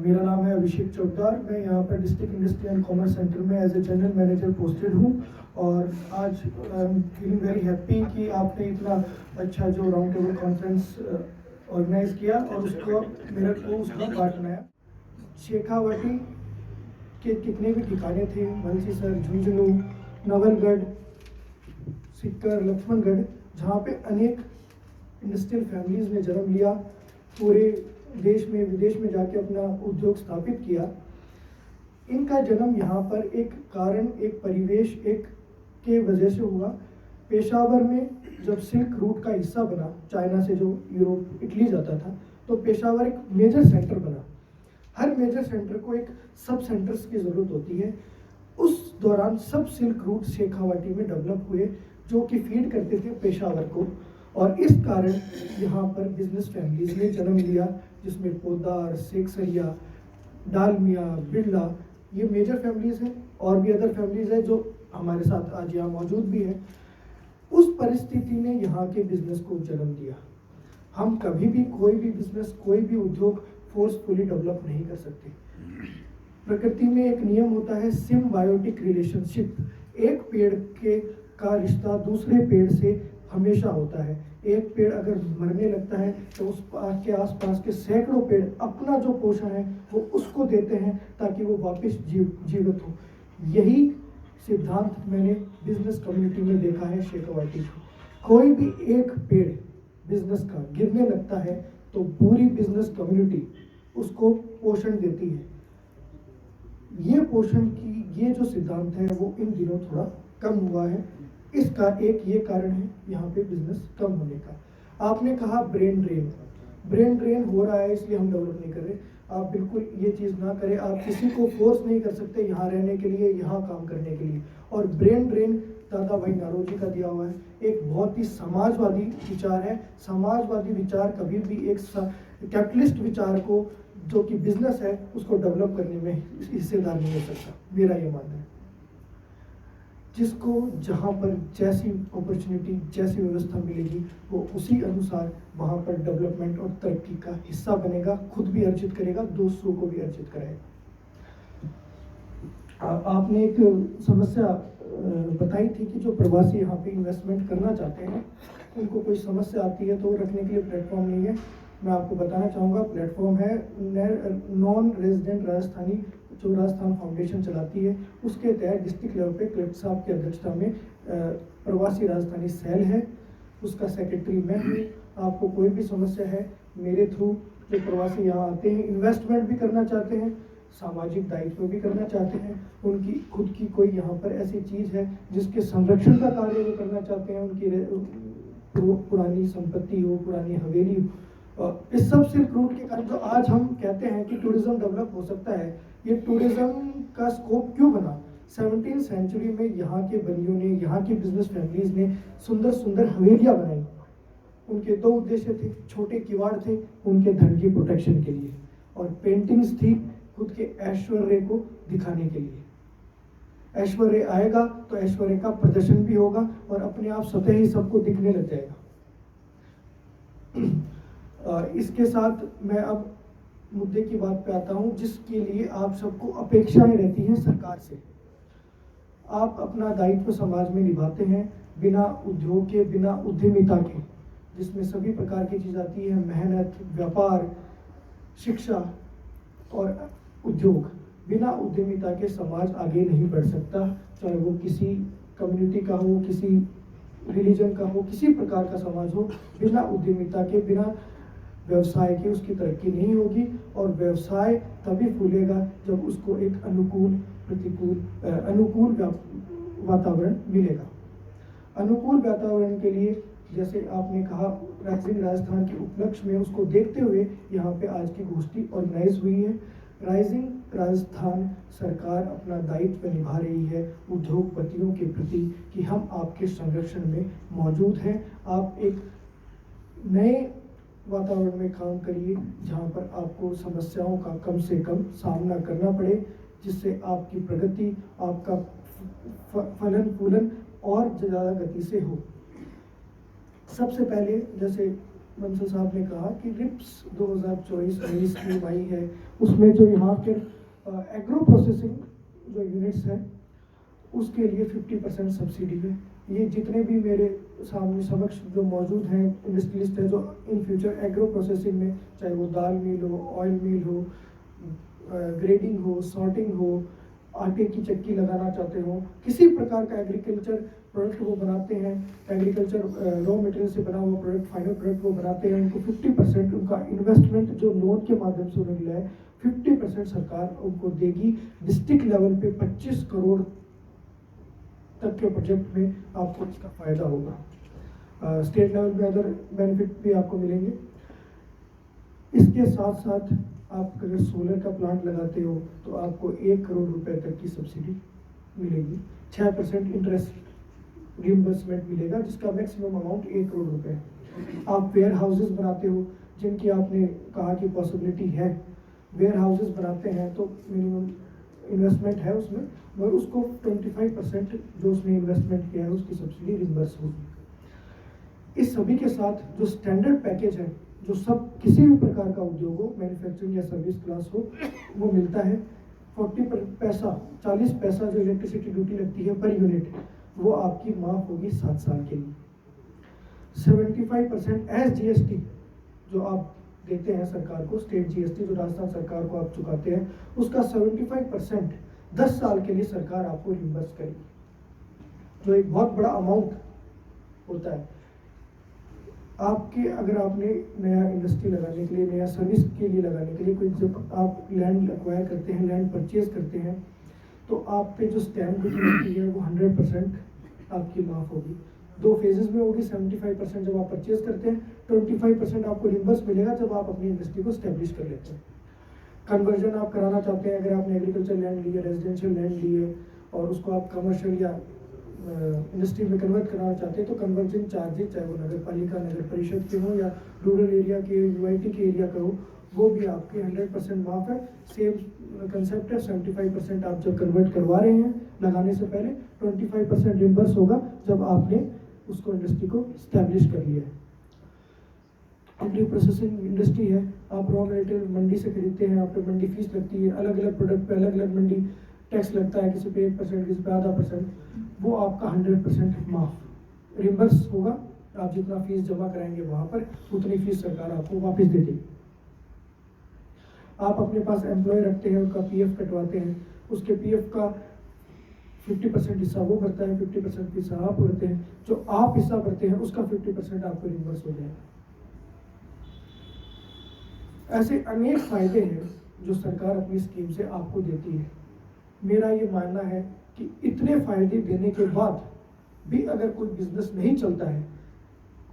मेरा नाम है अभिषेक चौकदार। मैं यहाँ पर district industry and commerce centre में as a general manager posted हूँ और आज फीलिंग वेरी हैप्पी कि आपने इतना अच्छा जो राउंड टेबल कॉन्फ्रेंस ऑर्गेनाइज किया और उसको मेरे को उसका पार्ट बनाया। शेखावाटी के कितने भी ठिकाने थे, वंशीसर, झुंझुनू, नवलगढ़, सिक्कर, लक्ष्मणगढ़, जहाँ पे अनेक इंडस्ट्रियल फैमिलीज ने जन्म लिया, पूरे देश में विदेश में जाके अपना उद्योग स्थापित किया। इनका जन्म यहाँ पर एक कारण, एक परिवेश, एक के वजह से हुआ। पेशावर में जब सिल्क रूट का हिस्सा बना, चाइना से जो यूरोप, इटली जाता था, तो पेशावर एक मेजर सेंटर बना। हर मेजर सेंटर को एक सब सेंटर्स की ज़रूरत होती है। उस दौरान सब सिल्क रूट शेखावाटी में डेवलप हुए, जो कि फीड करते थे पेशावर को, और इस कारण यहाँ पर बिजनेस फैमिलीज ने जन्म लिया, जिसमें पोदार, सेक्सरिया, डालमिया, बिरला, ये मेजर फैमिलीज हैं, और भी अदर फैमिलीज हैं जो हमारे साथ आज यहाँ मौजूद भी हैं। उस परिस्थिति ने यहाँ के बिजनेस को जन्म दिया। हम कभी भी कोई भी बिजनेस, कोई भी उद्योग फोर्सफुली डेवलप नहीं कर सकते। प्रकृति में एक नियम होता है, सिम्बायोटिक रिलेशनशिप। एक पेड़ का रिश्ता दूसरे पेड़ से हमेशा होता है। एक पेड़ अगर मरने लगता है तो उस के आसपास के सैकड़ों पेड़ अपना जो पोषण है वो उसको देते हैं ताकि वो वापस जीवित हो। यही सिद्धांत मैंने बिजनेस कम्युनिटी में देखा है शेखावाटी में। कोई भी एक पेड़ बिजनेस का गिरने लगता है तो पूरी बिजनेस कम्युनिटी उसको पोषण देती है। ये पोषण की ये जो सिद्धांत है वो इन दिनों थोड़ा कम हुआ है। इसका एक ये कारण है यहाँ पे बिजनेस कम होने का। आपने कहा ब्रेन ड्रेन हो रहा है इसलिए हम डेवलप नहीं कर रहे। आप बिल्कुल ये चीज़ ना करें। आप किसी को फोर्स नहीं कर सकते यहाँ रहने के लिए, यहाँ काम करने के लिए। और ब्रेन ड्रेन दादा भाई नारोजी का दिया हुआ है, एक बहुत ही समाजवादी विचार है। समाजवादी विचार कभी भी एक कैपिटलिस्ट विचार को, जो कि बिजनेस है, उसको डेवलप करने में हिस्सेदार नहीं हो सकता। मेरा ये मानना है। जिसको जहाँ पर जैसी अपॉर्चुनिटी, जैसी व्यवस्था मिलेगी, वो उसी अनुसार वहाँ पर डेवलपमेंट और तरक्की का हिस्सा बनेगा, खुद भी अर्जित करेगा, दूसरों को भी अर्जित करेगा। आपने एक समस्या बताई थी कि जो प्रवासी यहाँ पे इन्वेस्टमेंट करना चाहते हैं, उनको कोई समस्या आती है तो रखने के लिए प्लेटफॉर्म नहीं है। मैं आपको बताना चाहूँगा, प्लेटफॉर्म है नॉन रेजिडेंट राजस्थानी, जो राजस्थान फाउंडेशन चलाती है, उसके तहत डिस्ट्रिक्ट लेवल पे कलेक्टर साहब की अध्यक्षता में प्रवासी राजस्थानी सेल है, उसका सेक्रेटरी मैं हूँ। आपको कोई भी समस्या है, मेरे थ्रू जो प्रवासी यहाँ आते हैं, इन्वेस्टमेंट भी करना चाहते हैं, सामाजिक दायित्व भी करना चाहते हैं, उनकी खुद की कोई यहाँ पर ऐसी चीज़ है जिसके संरक्षण का कार्य वो करना चाहते हैं, उनकी पुरानी संपत्ति हो, पुरानी हवेली हो, इस सब सिल्क रूट के कारण जो आज हम कहते हैं कि टूरिज्म डेवलप हो सकता है, ये टूरिज्म का स्कोप क्यों बना? 17वीं सेंचुरी में यहाँ के बनियों ने, यहाँ की बिजनेस फैमिलीज ने सुंदर सुंदर हवेलियाँ बनाई। उनके दो उद्देश्य थे, छोटे किवाड़ थे उनके धन की प्रोटेक्शन के लिए, और पेंटिंग्स थी खुद के ऐश्वर्य को दिखाने के लिए। ऐश्वर्य आएगा तो ऐश्वर्य का प्रदर्शन भी होगा और अपने आप स्वतः ही सबको दिखने लग जाएगा। इसके साथ मैं अब मुद्दे की बात पे आता हूँ, जिसके लिए आप सबको अपेक्षाएं रहती हैं सरकार से। आप अपना दायित्व समाज में निभाते हैं बिना उद्योग के, बिना उद्यमिता के, जिसमें सभी प्रकार की चीज़ आती है, मेहनत, व्यापार, शिक्षा और उद्योग। बिना उद्यमिता के समाज आगे नहीं बढ़ सकता, चाहे वो किसी कम्युनिटी का हो, किसी रिलीजन का हो, किसी प्रकार का समाज हो। बिना उद्यमिता के, बिना व्यवसाय की उसकी तरक्की नहीं होगी, और व्यवसाय तभी फूलेगा जब उसको एक अनुकूल वातावरण मिलेगा। अनुकूल वातावरण के लिए, जैसे आपने कहा, राइजिंग राजस्थान के उपलक्ष्य में, उसको देखते हुए यहाँ पे आज की गोष्ठी ऑर्गेनाइज हुई है। राइजिंग राजस्थान सरकार अपना दायित्व निभा रही है उद्योगपतियों के प्रति कि हम आपके संरक्षण में मौजूद हैं। आप एक नए वातावरण में काम करिए जहाँ पर आपको समस्याओं का कम से कम सामना करना पड़े, जिससे आपकी प्रगति, आपका फलन फूलन और ज़्यादा गति से हो। सबसे पहले, जैसे बंसल साहब ने कहा कि रिप्स 2024-23 स्कीम आई है, उसमें जो यहाँ के एग्रो प्रोसेसिंग जो यूनिट्स हैं उसके लिए 50% सब्सिडी है। ये जितने भी मेरे सामने समक्ष जो मौजूद हैं इंडस्ट्रियलिस्ट है जो इन फ्यूचर एग्रो प्रोसेसिंग में, चाहे वो दाल मिल हो, ऑयल मिल हो, ग्रेडिंग हो, सॉर्टिंग हो, आटे की चक्की लगाना चाहते हो, किसी प्रकार का एग्रीकल्चर प्रोडक्ट वो बनाते हैं, एग्रीकल्चर रॉ मटेरियल से बना हुआ प्रोडक्ट, फाइनल प्रोडक्ट वो बनाते हैं, उनको 50% उनका इन्वेस्टमेंट जो लोन के माध्यम से उन्हें मिला है 50% सरकार उनको देगी। डिस्ट्रिक्ट लेवल पे 25 करोड़ तक के प्रोजेक्ट में आपको इसका फ़ायदा होगा। स्टेट लेवल पे अदर बेनिफिट भी आपको मिलेंगे। इसके साथ साथ आप अगर सोलर का प्लांट लगाते हो तो आपको 1 करोड़ रुपए तक की सब्सिडी मिलेगी, 6% इंटरेस्ट रिइंबर्समेंट मिलेगा, जिसका मैक्सिमम अमाउंट 1 करोड़ रुपए है। आप वेयर हाउसेस बनाते हो, जिनकी आपने कहा कि पॉसिबिलिटी है, वेयर हाउसेस बनाते हैं तो मिनिमम इन्वेस्टमेंट है उसमें, मगर उसको 25% जो उसने इन्वेस्टमेंट किया है उसकी सब्सिडी रिइंबर्स होगी। इस सभी के साथ जो स्टैंडर्ड पैकेज है, जो सब किसी भी प्रकार का उद्योग हो, मैन्युफैक्चरिंग या सर्विस क्लास हो, वो मिलता है। 40 पैसा जो इलेक्ट्रिसिटी ड्यूटी लगती है पर यूनिट, वो आपकी माफ होगी 7 साल के लिए। 75% एस GST जो आप देते हैं सरकार को, स्टेट GST जो राजस्थान सरकार को आप चुकाते हैं, उसका 75% 10 साल के लिए सरकार आपको रिइंबर्स करेगी, जो एक बहुत बड़ा अमाउंट होता है। आपके अगर आपने नया इंडस्ट्री लगाने के लिए, नया सर्विस के लिए लगाने के लिए कोई, जब आप लैंड एक्वायर करते हैं, लैंड परचेज करते हैं, तो आप पे जो स्टैम्प ड्यूटी होती है वो 100% आपकी माफ़ होगी। 2 फेजेस में होगी। 75% जब आप परचेज करते हैं, 25% आपको रिइंबर्स मिलेगा जब आप अपनी इंडस्ट्री को स्टैब्लिश कर लेते हैं। कन्वर्जन आप कराना चाहते हैं, अगर आपने एग्रीकल्चर लैंड ली है, रेजिडेंशियल लैंड ली है और उसको आप कमर्शियल या इंडस्ट्री में कन्वर्ट कराना चाहते हैं, तो कन्वर्जन चार्जेज, चाहे वो नगर पालिका, नगर परिषद के हो या रूरल एरिया के, UIT के एरिया का हो, वो भी आपके 100% माफ़ है। सेम कंसेप्ट है। 75% आप जब कन्वर्ट करवा रहे हैं लगाने से पहले, 25% रिइंबर्स होगा जब आपने उसको इंडस्ट्री को स्टैब्लिश कर लिया है। एग्री प्रोसेसिंग इंडस्ट्री है, आप रॉ मटेरियल मंडी से खरीदते हैं, आप पे मंडी फीस लगती है, अलग अलग प्रोडक्ट पे अलग अलग मंडी टैक्स लगता है, किसी पे 1%, किसी पे आधा %, वो आपका 100% माफ रिइंबर्स होगा। आप जितना फीस जमा कराएंगे वहाँ पर, उतनी फीस सरकार आपको वापस दे देगी। आप अपने पास एम्प्लॉय रखते हैं, उनका PF कटवाते हैं, उसके PF का 50% हिस्सा वो भरता है, 50% हिस्सा आप भरते हैं, जो आप हिस्सा भरते हैं उसका 50% आपको रिइंबर्स हो जाएगा। ऐसे अनेक फायदे हैं जो सरकार अपनी स्कीम से आपको देती है। मेरा ये मानना है कि इतने फायदे देने के बाद भी अगर कोई बिजनेस नहीं चलता है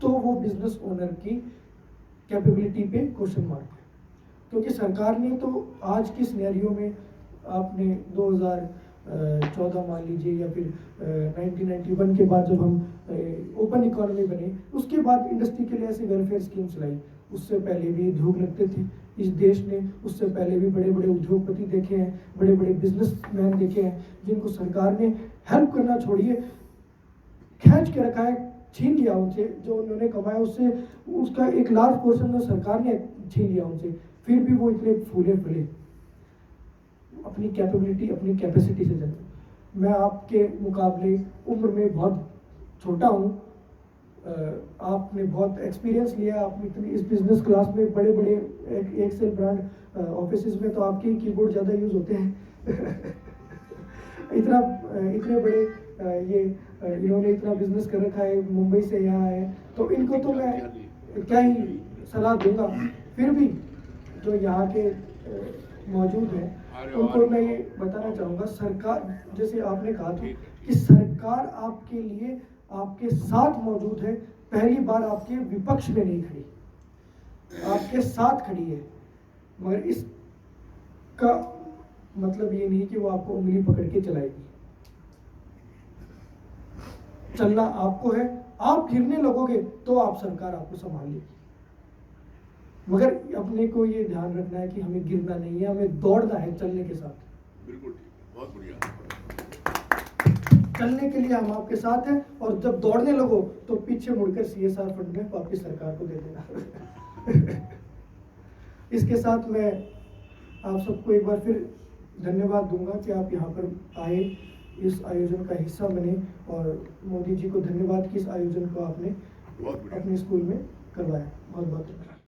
तो वो बिजनेस ओनर की कैपेबिलिटी पे क्वेश्चन मार्क है। क्योंकि सरकार ने तो आज की सिनेरियो में, आपने 2014 मान लीजिए या फिर 1991 के बाद जब हम ओपन इकोनॉमी बने, उसके बाद इंडस्ट्री के लिए ऐसी वेलफेयर स्कीम चलाई। उससे पहले भी उद्योग लगते थे इस देश ने, उससे पहले भी बड़े बड़े उद्योगपति देखे हैं, बड़े बड़े बिजनेसमैन देखे हैं, जिनको सरकार ने हेल्प करना छोड़िए खींच के रखा है, छीन लिया उनसे, जो उन्होंने कमाया उससे उसका एक लार्ज पोर्शन तो सरकार ने छीन लिया उनसे, फिर भी वो इतने फूले फले अपनी कैपेबिलिटी, अपनी कैपेसिटी से चलते। मैं आपके मुकाबले उम्र में बहुत छोटा हूँ, आपने बहुत एक्सपीरियंस लिया, आप इतनी इस बिजनेस क्लास में बड़े बड़े एक्सेल ब्रांड ऑफिसेज में तो आपके कीबोर्ड ज़्यादा यूज़ होते हैं इतने बड़े ये इन्होंने इतना बिजनेस कर रखा है, मुंबई से यहाँ है, तो इनको तो मैं क्या ही सलाह दूंगा। फिर भी जो यहाँ के मौजूद हैं उनको मैं ये बताना चाहूँगा, सरकार, जैसे आपने कहा था कि सरकार आपके लिए, आपके साथ मौजूद है, पहली बार आपके विपक्ष में नहीं खड़ी, आपके साथ खड़ी है। मगर इसका मतलब ये नहीं कि वो आपको उंगली पकड़ के चलाएगी। चलना आपको है, आप गिरने लगोगे तो आप सरकार आपको संभाल लेगी। मगर अपने को ये ध्यान रखना है कि हमें गिरना नहीं है, हमें दौड़ना है चलने के साथ। बिल्कुल ठीक है, बहुत बढ़िया। चलने के लिए हम आपके साथ हैं, और जब दौड़ने लगो तो पीछे मुड़कर CSR फंड में वापस सरकार को दे देना। इसके साथ मैं आप सबको एक बार फिर धन्यवाद दूंगा कि आप यहाँ पर आए, इस आयोजन का हिस्सा बने, और मोदी जी को धन्यवाद कि इस आयोजन को आपने अपने स्कूल में करवाया। बहुत बहुत धन्यवाद।